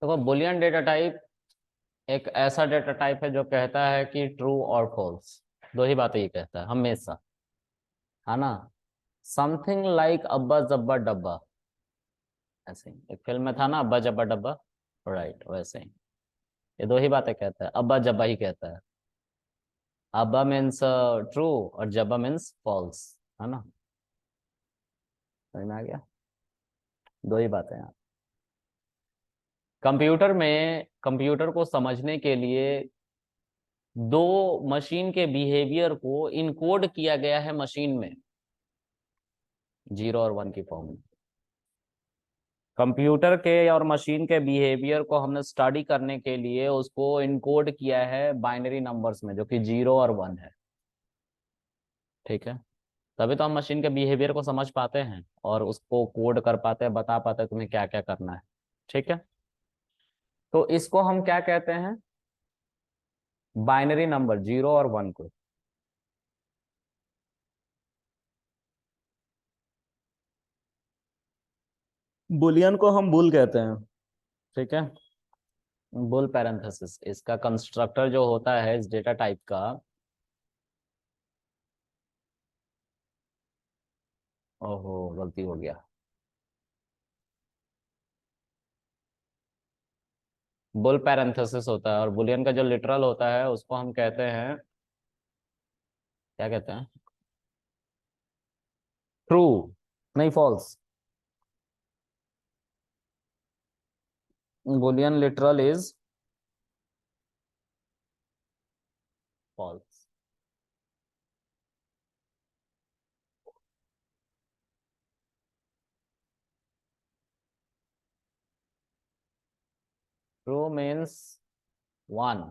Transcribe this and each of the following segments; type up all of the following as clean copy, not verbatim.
देखो Boolean data type एक ऐसा डेटा टाइप है जो कहता है कि ट्रू और फॉल्स, दो ही बातें ये कहता है हमेशा, है ना। समथिंग लाइक अब्बा जब्बा डब्बा, ऐसे ही एक फिल्म में था ना, अब्बा जब्बा डब्बा, राइट वैसे ही ये दो ही बातें कहता है, अब्बा जब्बा ही कहता है। अब्बा मीन्स ट्रू और जब्बा मीन्स फॉल्स, है ना। समझ में आ गया, दो ही बातें हैं। कंप्यूटर में कंप्यूटर को समझने के लिए दो मशीन के बिहेवियर को इनकोड किया गया है मशीन में, जीरो और वन की फॉर्म में। कंप्यूटर के और मशीन के बिहेवियर को हमने स्टडी करने के लिए उसको इनकोड किया है बाइनरी नंबर्स में, जो कि जीरो और वन है। ठीक है, तभी तो हम मशीन के बिहेवियर को समझ पाते हैं और उसको कोड कर पाते हैं, बता पाते हैं तुम्हें क्या क्या करना है। ठीक है, तो इसको हम क्या कहते हैं, बाइनरी नंबर जीरो और वन को। बुलियन को हम बुल कहते हैं। ठीक है, बुल पैरेंथेसिस इसका कंस्ट्रक्टर जो होता है इस डेटा टाइप का। ओहो, गलती हो गया। बुल पैरेंथेसिस होता है और बुलियन का जो लिटरल होता है उसको हम कहते हैं, क्या कहते हैं, ट्रू, नहीं false. Boolean literal is false. True means one,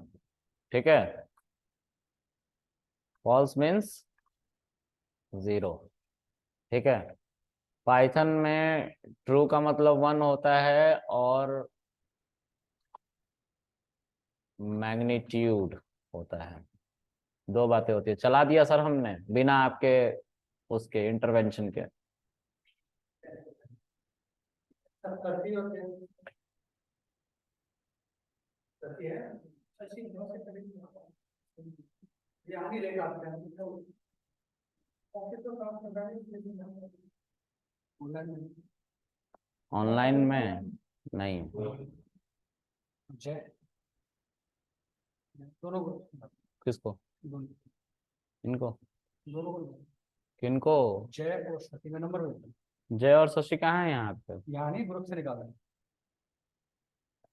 ठीक है, फॉल्स मीन्स जीरो। ठीक है, पाइथन में ट्रू का मतलब वन होता है और मैग्नीट्यूड होता है। दो बातें होती है, चला दिया सर हमने बिना आपके उसके इंटरवेंशन के। ऑनलाइन में नहीं। किसको, इनको, किनको, जय और शशि कहाँ है यहाँ पे?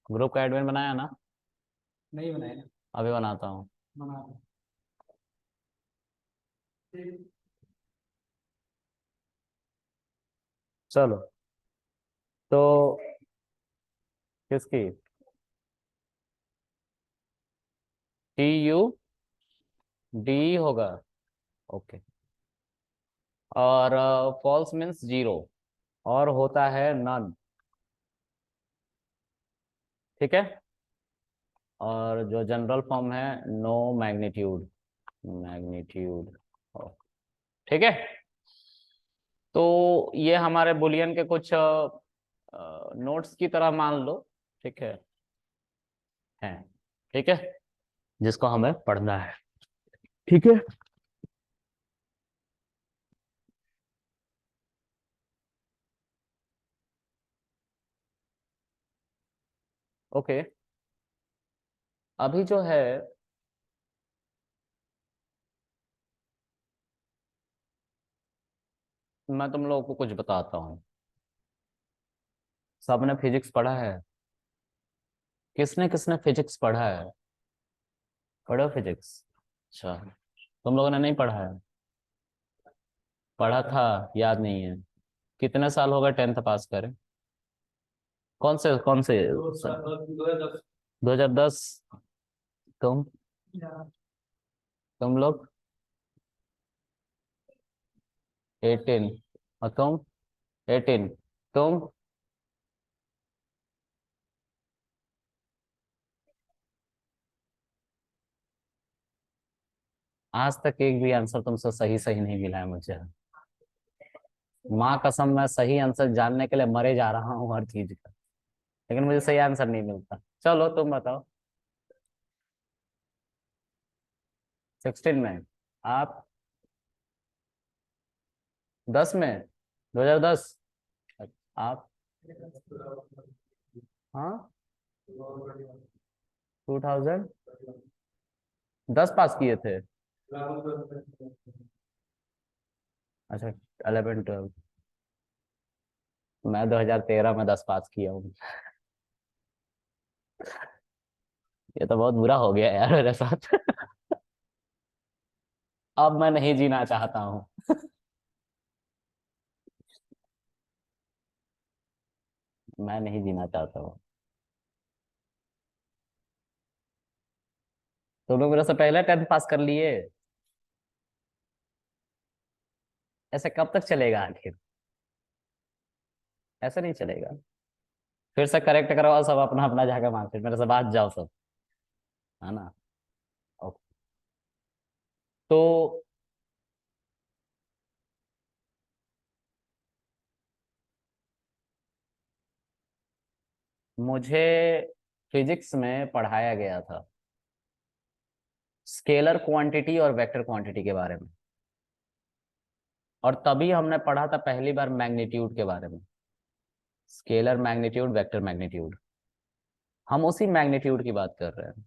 ग्रुप का एडमिन बनाया ना? अभी बनाता हूँ। चलो, तो किसकी, TUD होगा, ओके। और फॉल्स मीन्स जीरो और होता है नन। ठीक है, और जो जनरल फॉर्म है नो मैग्नीट्यूड, मैग्नीट्यूड। ठीक है, तो ये हमारे बुलियन के कुछ नोट्स की तरह मान लो। ठीक है, ठीक है, जिसको हमें पढ़ना है। ठीक है, ओके। अभी जो है मैं तुम लोगों को कुछ बताता हूँ। सबने फिजिक्स पढ़ा है? किसने किसने फिजिक्स पढ़ा है? पढ़ो फिजिक्स, अच्छा। तुम लोगों ने नहीं पढ़ा है? पढ़ा था, याद नहीं है। कितने साल हो गए 10th पास करे? कौन से 2010। तुम तुम लोग 18, और तुम 18, तुम आज तक एक भी आंसर तुमसे सही सही नहीं मिला है मुझे। माँ कसम, मैं सही आंसर जानने के लिए मरे जा रहा हूँ हर चीज का। लेकिन मुझे सही आंसर नहीं मिलता। चलो तुम बताओ। 16 में। आप 10 में, 2010। आप, हाँ, 2010 पास किए थे। अच्छा, 11 12। मैं 2013 में 10 पास किया हूँ। ये तो बहुत बुरा हो गया यार मेरे साथ। अब मैं नहीं जीना चाहता हूँ। मैं नहीं जीना चाहता हूँ। तुम लोग मेरे से पहले 10th पास कर लिए। ऐसे कब तक चलेगा आखिर? ऐसा नहीं चलेगा। फिर से करेक्ट करवाओ सब अपना अपना जाकर मार्केट, मेरे से बात जाओ सब, है ना? ओके। तो मुझे फिजिक्स में पढ़ाया गया था स्केलर क्वांटिटी और वेक्टर क्वांटिटी के बारे में। और तभी हमने पढ़ा था पहली बार मैग्नीट्यूड के बारे में। स्केलर मैग्नीट्यूड, वेक्टर मैग्नीट्यूड, हम उसी मैग्नीट्यूड की बात कर रहे हैं।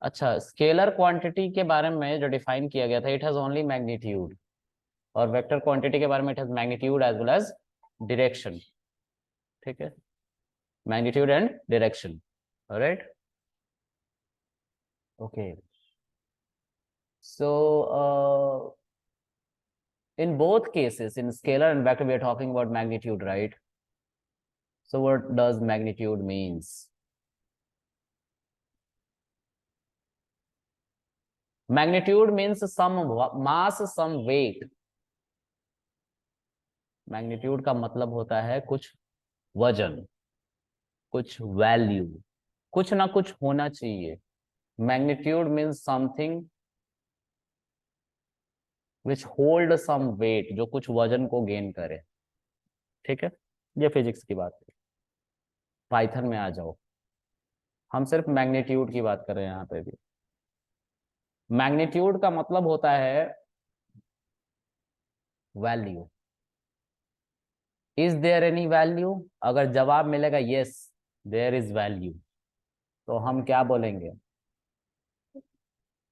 अच्छा, स्केलर क्वांटिटी के बारे में जो डिफाइन किया गया था, इट हैज ओनली मैग्नीट्यूड। और वेक्टर क्वांटिटी के बारे में it has magnitude as well as direction. ठीक है, magnitude and direction. Right. Okay. So in both cases, in scalar and vector, we are talking about magnitude, right? So what does magnitude means? Magnitude means some mass, some weight. Magnitude का मतलब होता है कुछ वजन, कुछ value, कुछ ना कुछ होना चाहिए। Magnitude means something which hold some weight, जो कुछ वजन को गेन करे। ठीक है, ये फिजिक्स की बात है। पाइथन में आ जाओ, हम सिर्फ मैग्नीट्यूड की बात कर रहे हैं यहाँ पे भी। मैग्नीट्यूड का मतलब होता है value. Is there any value? अगर जवाब मिलेगा यस, देयर इज वैल्यू, तो हम क्या बोलेंगे?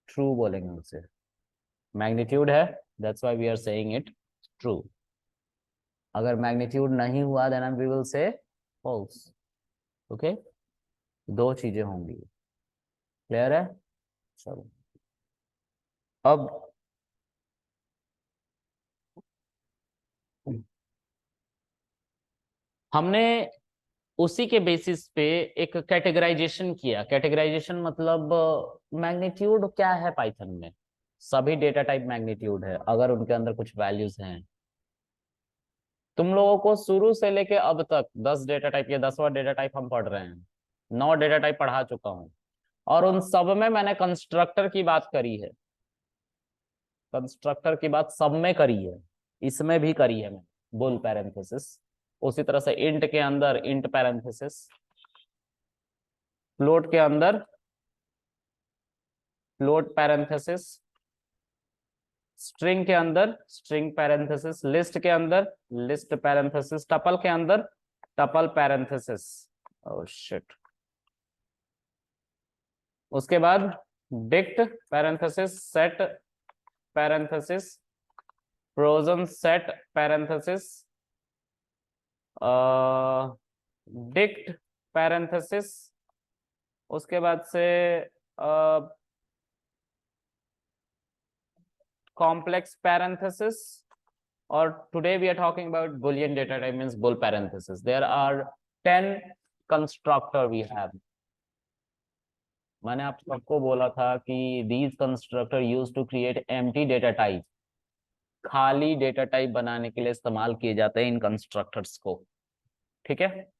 ट्रू बोलेंगे उसे। मैग्नीट्यूड है, that's why we are saying it true. अगर मैग्नीट्यूड नहीं हुआ then we will say false. Okay, दो चीजें होंगी। क्लियर है? चलो, अब हमने उसी के बेसिस पे एक कैटेगराइजेशन किया। कैटेगराइजेशन मतलब मैग्नीट्यूड क्या है पाइथन में? सभी डेटा टाइप मैग्नीट्यूड है अगर उनके अंदर कुछ वैल्यूज हैं। तुम लोगों को शुरू से लेके अब तक 10 डेटा टाइप, या 10वां डेटा टाइप हम पढ़ रहे हैं, 9 डेटा टाइप पढ़ा चुका हूं। और उन सब में मैंने कंस्ट्रक्टर की बात करी है। कंस्ट्रक्टर की बात सब में करी है, इसमें भी करी है मैंने। बुल पैरेंथेसिस, उसी तरह से इंट के अंदर इंट पैरेंथेसिस, फ्लोट के अंदर फ्लोट पैरेंथेसिस, स्ट्रिंग के अंदर स्ट्रिंग पैरेंथेसिस, लिस्ट के अंदर लिस्ट पैरेंथेसिस, टपल के अंदर टपल पैरेंथेसिस। ओह शिट। उसके बाद dict parenthesis, set parenthesis, frozen set parenthesis, dict parenthesis, उसके बाद से कॉम्प्लेक्स पैरेंथेसिस, और today we are talking about boolean data type means bool parenthesis. There are 10 constructor we have. मैंने आप सबको बोला था कि these constructor use to create empty data type. खाली डेटा टाइप बनाने के लिए इस्तेमाल किए जाते हैं इन कंस्ट्रक्टर्स को। ठीक है।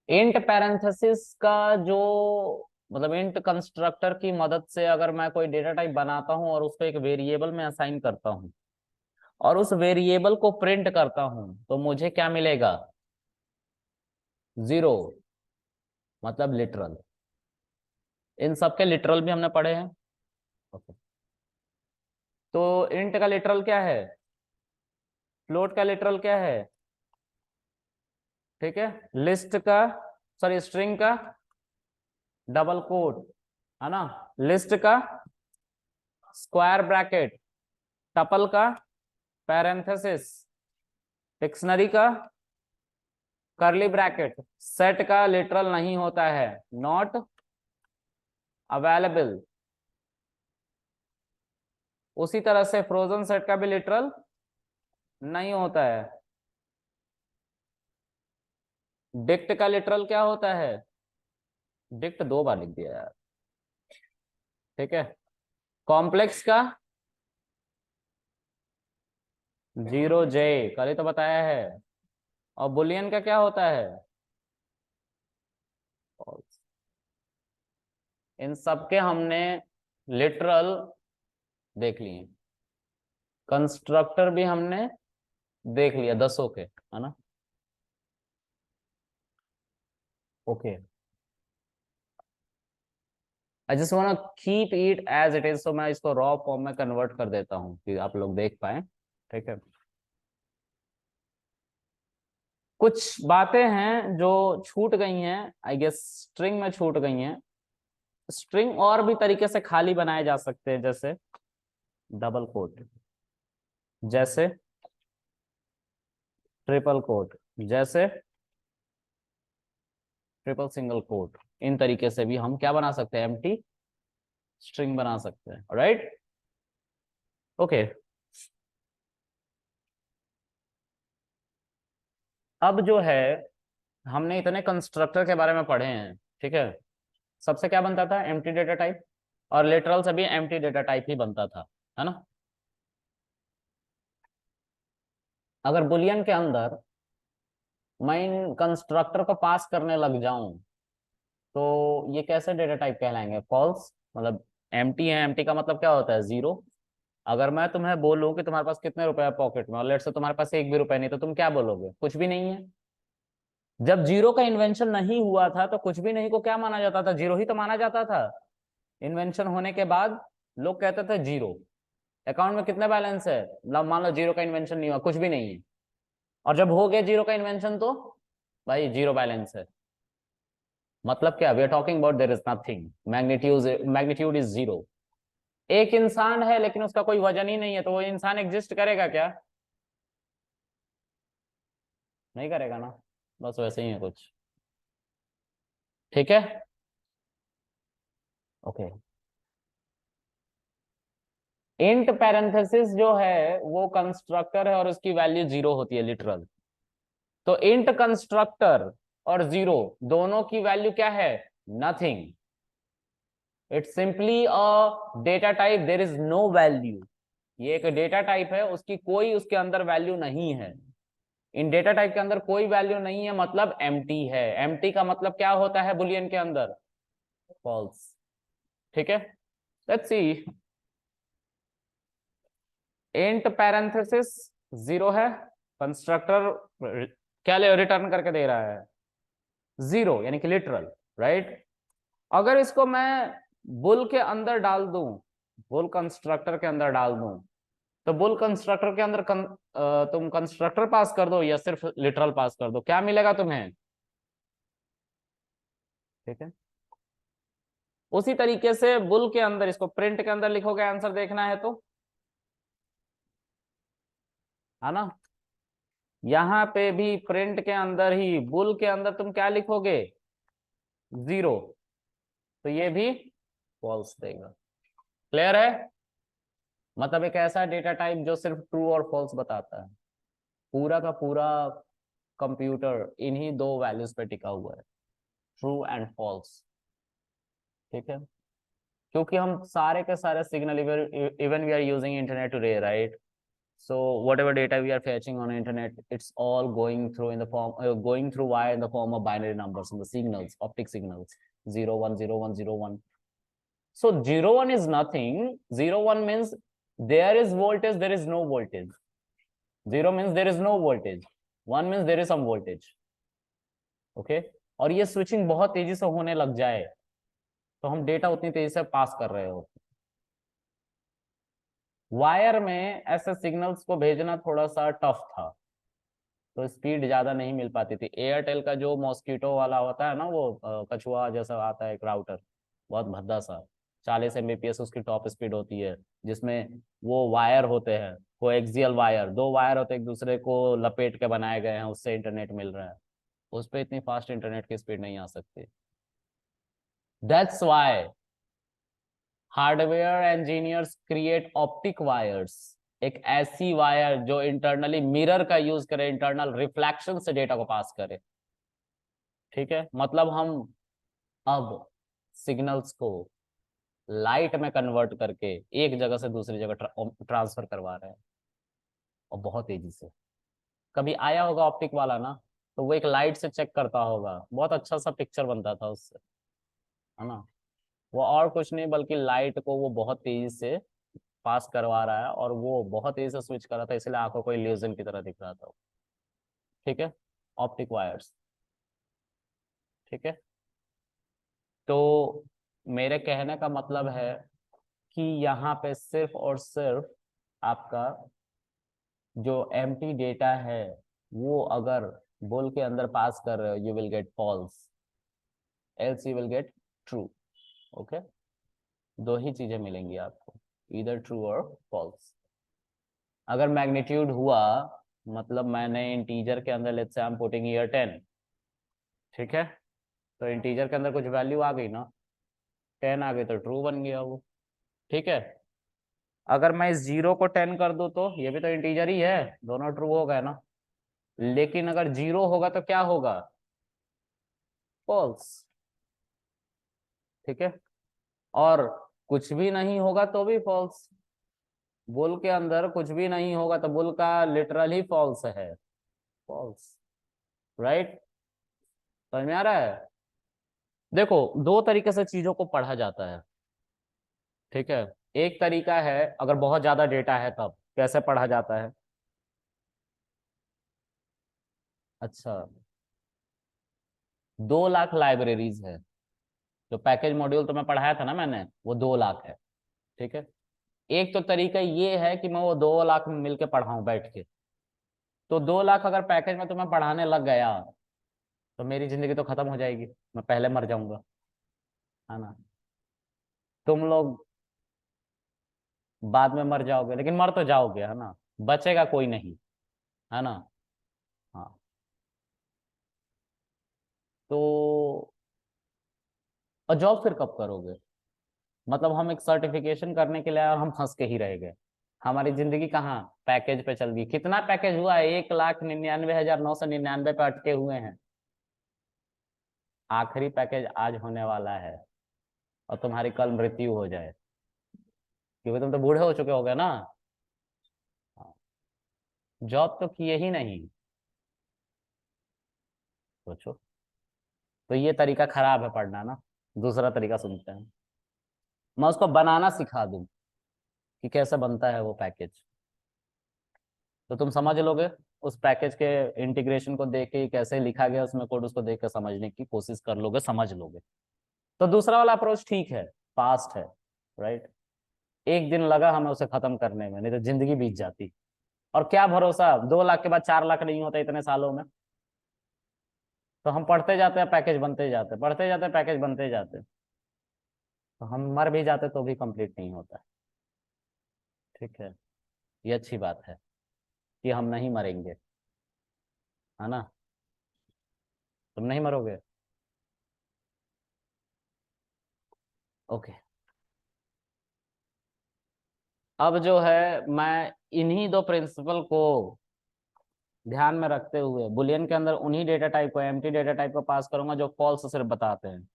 इंट पैरेंथेसिस का जो मतलब, इंट कंस्ट्रक्टर की मदद से अगर मैं कोई डेटा टाइप बनाता हूं और उसको एक वेरिएबल में असाइन करता हूं और उस वेरिएबल को प्रिंट करता हूं, तो मुझे क्या मिलेगा? जीरो मतलब लिटरल। इन सब के लिटरल भी हमने पढ़े हैं। ओके, तो इंट का लिटरल क्या है, फ्लोट का लिटरल क्या है, ठीक है, लिस्ट का, सॉरी स्ट्रिंग का डबल कोट, है ना, लिस्ट का स्क्वायर ब्रैकेट, टपल का पैरेंथेसिस, डिक्शनरी का करली ब्रैकेट, सेट का लिटरल नहीं होता है नॉट अवेलेबल। उसी तरह से फ्रोजन सेट का भी लिटरल नहीं होता है। डिक्ट का लिटरल क्या होता है, डिक्ट दो बार लिख दिया यार, ठीक है। कॉम्प्लेक्स का जीरो जे, कल ही तो बताया है। और बुलियन का क्या होता है, false। इन सब के हमने लिटरल देख लिए, कंस्ट्रक्टर भी हमने देख लिया 10 के, है ना। Okay, I just want keep it as it is, तो मैं इसको रॉ फॉर्म में कन्वर्ट कर देता हूँ कि आप लोग देख पाए, ठीक है। कुछ बातें हैं जो छूट गई हैं, आई गेस स्ट्रिंग में छूट गई हैं। स्ट्रिंग और भी तरीके से खाली बनाए जा सकते हैं, जैसे डबल कोट, जैसे ट्रिपल कोट, जैसे ट्रिपल सिंगल कोट। इन तरीके से भी हम क्या बना सकते हैं, एम्प्टी स्ट्रिंग बना सकते हैं, राइट। ओके, अब जो है हमने इतने कंस्ट्रक्टर के बारे में पढ़े हैं, ठीक है। सबसे क्या बनता था, एम्प्टी डेटा टाइप, और लिटरल से भी एम्प्टी डेटा टाइप ही बनता था, है ना। अगर बुलियन के अंदर मैं इन कंस्ट्रक्टर को पास करने लग जाऊं तो ये कैसे डेटा टाइप कहलाएंगे, फॉल्स, मतलब एम्प्टी है। एम्प्टी का मतलब क्या होता है, जीरो। अगर मैं तुम्हें बोलूं कि तुम्हारे पास कितने रुपए है पॉकेट में, और लेट से तुम्हारे पास एक भी रुपए नहीं, तो तुम क्या बोलोगे, कुछ भी नहीं है। जब जीरो का इन्वेंशन नहीं हुआ था तो कुछ भी नहीं को क्या माना जाता था, जीरो ही तो माना जाता था। इन्वेंशन होने के बाद लोग कहते थे जीरो, अकाउंट में कितने बैलेंस है, मान लो जीरो का इन्वेंशन नहीं हुआ, कुछ भी नहीं है। और जब हो गया जीरो का इन्वेंशन तो भाई जीरो बैलेंस है। मतलब क्या, we are talking about there is nothing, magnitude is zero. एक इंसान है लेकिन उसका कोई वजन ही नहीं है, तो वो इंसान एग्जिस्ट करेगा क्या, नहीं करेगा ना। बस वैसे ही है कुछ, ठीक है। ओके, इंट पैरेंथेसिस जो है वो कंस्ट्रक्टर है और उसकी वैल्यू जीरो होती है, लिटरल। तो इंट कंस्ट्रक्टर और जीरो दोनों की वैल्यू क्या है, nothing. It's simply a data type, there is no value. ये एक डेटा टाइप है, उसकी कोई उसके अंदर वैल्यू नहीं है। इन डेटा टाइप के अंदर कोई वैल्यू नहीं है, मतलब एम्प्टी है। एम्प्टी का मतलब क्या होता है बुलियन के अंदर, फॉल्स, ठीक है। Let's see, int parenthesis zero है, कंस्ट्रक्टर क्या रिटर्न करके दे रहा है, जीरो, यानी कि लिटरल, राइट। अगर इसको मैं बुल के अंदर डाल दूं, बुल कंस्ट्रक्टर के अंदर डाल दूं, तो बुल कंस्ट्रक्टर के अंदर तुम कंस्ट्रक्टर पास कर दो या सिर्फ लिटरल पास कर दो, क्या मिलेगा तुम्हें, ठीक है। उसी तरीके से बुल के अंदर, इसको प्रिंट के अंदर लिखोगे, आंसर देखना है तो, है ना। यहां पे भी प्रिंट के अंदर ही बुल के अंदर तुम क्या लिखोगे, जीरो, तो ये भी फॉल्स देगा। क्लियर है, मतलब एक ऐसा डेटा टाइप जो सिर्फ ट्रू और फॉल्स बताता है। पूरा का पूरा कंप्यूटर इन्हीं दो वैल्यूज पे टिका हुआ है, ट्रू एंड फॉल्स, ठीक है। क्योंकि हम सारे के सारे signal, even we are using internet today, right. So whatever data we are fetching on internet, it's all going through in the form, going through wire in the form of binary numbers and the signals, optic signals, 0 1 0 1 0 1. So 0 1 is nothing. 0 1 means there is voltage, there is no voltage. 0 means there is no voltage. 1 means there is some voltage. Okay, और ये switching बहुत तेजी से होने लग जाए तो हम डेटा उतनी तेजी से पास कर रहे हो। वायर में ऐसे सिग्नल्स को भेजना थोड़ा सा टफ था, तो स्पीड ज्यादा नहीं मिल पाती थी। एयरटेल का जो मॉस्किटो वाला होता है ना, वो कछुआ जैसा आता है एक राउटर, बहुत भद्दा सा, 40 Mbps उसकी टॉप स्पीड होती है, जिसमें वो वायर होते हैं, वो एक्सियल वायर, दो वायर होते हैं एक दूसरे को लपेट के बनाए गए हैं, उससे इंटरनेट मिल रहा है। उस पर इतनी फास्ट इंटरनेट की स्पीड नहीं आ सकती। That's why hardware engineers create optic wires, एक ऐसी वायर जो इंटरनली मिरर का यूज करे, इंटरनल रिफ्लेक्शन से डेटा को पास करे। ठीक है, मतलब हम अब सिग्नल्स को लाइट में कन्वर्ट करके एक जगह से दूसरी जगह ट्रांसफर करवा रहे हैं, और बहुत तेजी से। कभी आया होगा ऑप्टिक वाला ना, तो वो एक लाइट से चेक करता होगा, बहुत अच्छा सा पिक्चर बनता था उससे, है ना। वो और कुछ नहीं बल्कि लाइट को वो बहुत तेजी से पास करवा रहा है, और वो बहुत तेजी से स्विच कर रहा था, इसलिए आंखों को इल्यूजन की तरह दिख रहा था। ठीक है, ऑप्टिक वायर्स। ठीक है, तो मेरे कहने का मतलब है कि यहाँ पे सिर्फ और सिर्फ आपका जो एम्प्टी डेटा है, वो अगर बुल के अंदर पास कर रहे हो, you will get false, else you will get true. Okay, दो ही चीजें मिलेंगी आपको, इधर ट्रू और फॉल्स। अगर मैग्नीट्यूड हुआ, मतलब मैंने इंटीजर के अंदर let's say I am putting here 10, ठीक है, तो इंटीजर के अंदर कुछ वैल्यू आ गई ना, 10 आ गई तो ट्रू बन गया वो। ठीक है, अगर मैं इस 0 को 10 कर दूं तो ये भी तो इंटीजर ही है, दोनों ट्रू हो गए ना। लेकिन अगर 0 होगा तो क्या होगा, फॉल्स। ठीक है, और कुछ भी नहीं होगा तो भी फॉल्स। बुल के अंदर कुछ भी नहीं होगा तो बुल का लिटरल ही फॉल्स है, फॉल्स। राइट, समझ में आ रहा है। देखो, दो तरीके से चीजों को पढ़ा जाता है। ठीक है, एक तरीका है अगर बहुत ज्यादा डेटा है तब कैसे पढ़ा जाता है। अच्छा, 2 लाख लाइब्रेरीज है, जो पैकेज मॉड्यूल तो मैं पढ़ाया था ना मैंने, वो 2 लाख है। ठीक है, एक तो तरीका ये है कि मैं वो 2 लाख में मिलके पढ़ाऊं बैठ के, तो 2 लाख अगर पैकेज में तुम्हें पढ़ाने लग गया तो मेरी जिंदगी तो खत्म हो जाएगी, मैं पहले मर जाऊंगा, है ना। तुम लोग बाद में मर जाओगे, लेकिन मर तो जाओगे, है ना, बचेगा कोई नहीं, है ना। हाँ, तो और जॉब फिर कब करोगे, मतलब हम एक सर्टिफिकेशन करने के लिए और हम फंस के ही रह गए, हमारी जिंदगी कहाँ पैकेज पे चल गई। कितना पैकेज हुआ है, 1,99,999 पे अटके हुए हैं। आखिरी पैकेज आज होने वाला है, और तुम्हारी कल मृत्यु हो जाए, क्योंकि तुम तो बूढ़े हो चुके होगे ना। हाँ, जॉब तो किए ही नहीं, सोचो। तो ये तरीका खराब है पढ़ना ना, दूसरा तरीका सुनते हैं। मैं उसको बनाना सिखा दूं कि कैसे बनता है वो पैकेज, तो तुम समझ लोगे। उस पैकेज के इंटीग्रेशन को देख के कैसे लिखा गया उसमें कोड, उसको देख के समझने की कोशिश कर लोगे, समझ लोगे। तो दूसरा वाला अप्रोच ठीक है, फास्ट है। राइट, एक दिन लगा हमें उसे खत्म करने में, नहीं तो जिंदगी बीत जाती। और क्या भरोसा 2 लाख के बाद 4 लाख नहीं होता इतने सालों में। तो हम पढ़ते जाते हैं, पैकेज बनते जाते, पढ़ते जाते हैं, पैकेज बनते जाते, तो हम मर भी जाते तो भी कंप्लीट नहीं होता। ठीक है, ये अच्छी बात है कि हम नहीं मरेंगे, है ना। तुम नहीं मरोगे। ओके, अब जो है मैं इन्हीं दो प्रिंसिपल को ध्यान में रखते हुए बुलियन के अंदर उन्हीं डेटा टाइप को, एम्प्टी डेटा टाइप को पास करूंगा जो फॉल्स सिर्फ बताते हैं,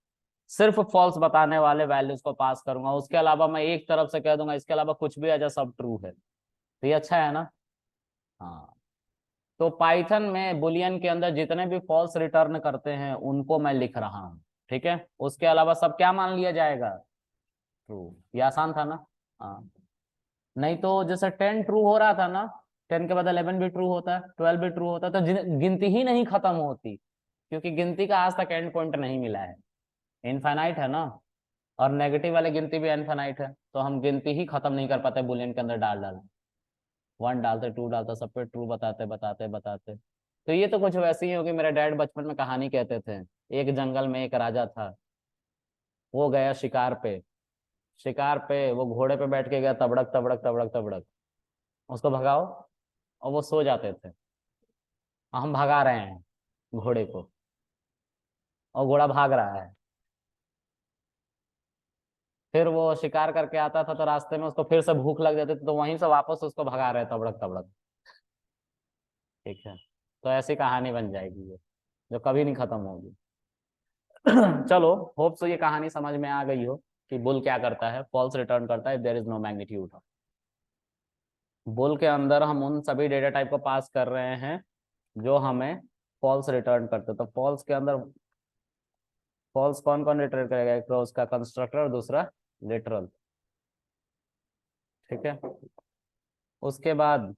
सिर्फ फॉल्स बताने वाले वैल्यूज को पास करूंगा। उसके अलावा मैं एक तरफ से कह दूंगा इसके अलावा कुछ भी आ सब ट्रू है, तो ये अच्छा है ना। हाँ, तो पाइथन में बुलियन के अंदर जितने भी फॉल्स रिटर्न करते हैं उनको मैं लिख रहा हूँ। ठीक है, उसके अलावा सब क्या मान लिया जाएगा, ट्रू। ये आसान था ना। हाँ, नहीं तो जैसे 10 ट्रू हो रहा था ना, 10 के बाद 11 भी ट्रू होता है, 12 भी ट्रू होता है, तो गिनती ही नहीं खत्म होती। क्योंकि गिनती का आज तक एंड पॉइंट नहीं मिला है, इनफाइनाइट है ना, और नेगेटिव वाले गिनती भी इनफाइनाइट है, तो हम गिनती ही खत्म नहीं कर पाते बुलियन के अंदर डाल डाल, 1 डालते 2 डालते, सब पे ट्रू बताते बताते बताते। तो ये तो कुछ वैसे ही होगी, मेरे डैड बचपन में कहानी कहते थे, एक जंगल में एक राजा था, वो गया शिकार पे, शिकार पे वो घोड़े पे बैठ के गया, तबड़क तबड़क तबड़क तबड़क, उसको भगाओ, और वो सो जाते थे, हम भगा रहे हैं घोड़े को, और घोड़ा भाग रहा है। फिर वो शिकार करके आता था, तो रास्ते में उसको फिर से भूख लग जाती थी, तो वहीं से वापस उसको भगा रहे हैं तबड़क तबड़क। ठीक है, तो ऐसी कहानी बन जाएगी ये, जो कभी नहीं खत्म होगी। चलो, होप सो ये कहानी समझ में आ गई हो कि बुल क्या करता है, फॉल्स रिटर्न करता है, there is no magnitude. Bool के अंदर हम उन सभी डेटा टाइप को पास कर रहे हैं जो हमें फॉल्स रिटर्न करते, तो फॉल्स के अंदर फॉल्स कौन कौन रिटर्न करेगा, एक तो उसका कंस्ट्रक्टर और दूसरा लिटरल। ठीक है, उसके बाद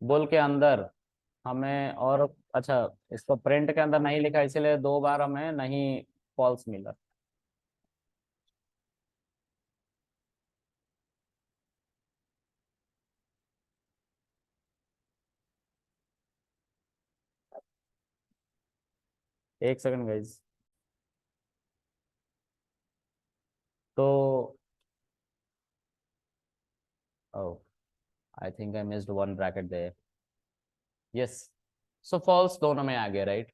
बुल के अंदर हमें और, अच्छा, इसको प्रिंट के अंदर नहीं लिखा इसीलिए 2 बार हमें नहीं फॉल्स मिला। एक सेकंड गाइज, तो oh, I think I missed 1 bracket there. Yes, so false दोनों में आ गया, राइट।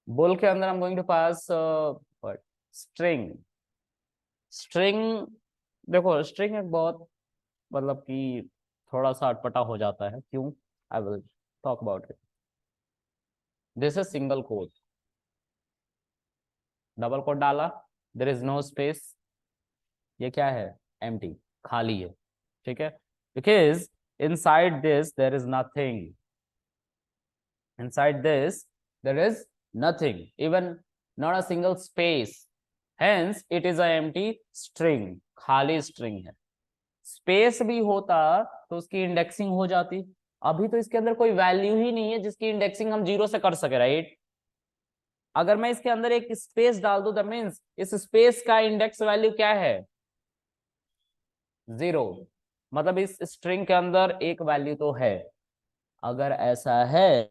बुल के अंदर हम going to pass string. String, देखो स्ट्रिंग एक बहुत, मतलब कि थोड़ा सा अटपटा हो जाता है, क्यों, I will talk about it. This is single quote, double quote डाला, देयर इज नो स्पेस, ये क्या है, एम्प्टी, खाली है। ठीक है, because inside this there is nothing, inside this there is nothing, even not a single space, hence it is a empty string, खाली string है। स्पेस भी होता तो उसकी इंडेक्सिंग हो जाती, अभी तो इसके अंदर कोई वैल्यू ही नहीं है जिसकी इंडेक्सिंग हम 0 से कर सके, राइट। अगर मैं इसके अंदर एक स्पेस डाल दूं, दैट मींस इस स्पेस का इंडेक्स वैल्यू क्या है, 0, मतलब इस स्ट्रिंग के अंदर एक वैल्यू तो है। अगर ऐसा है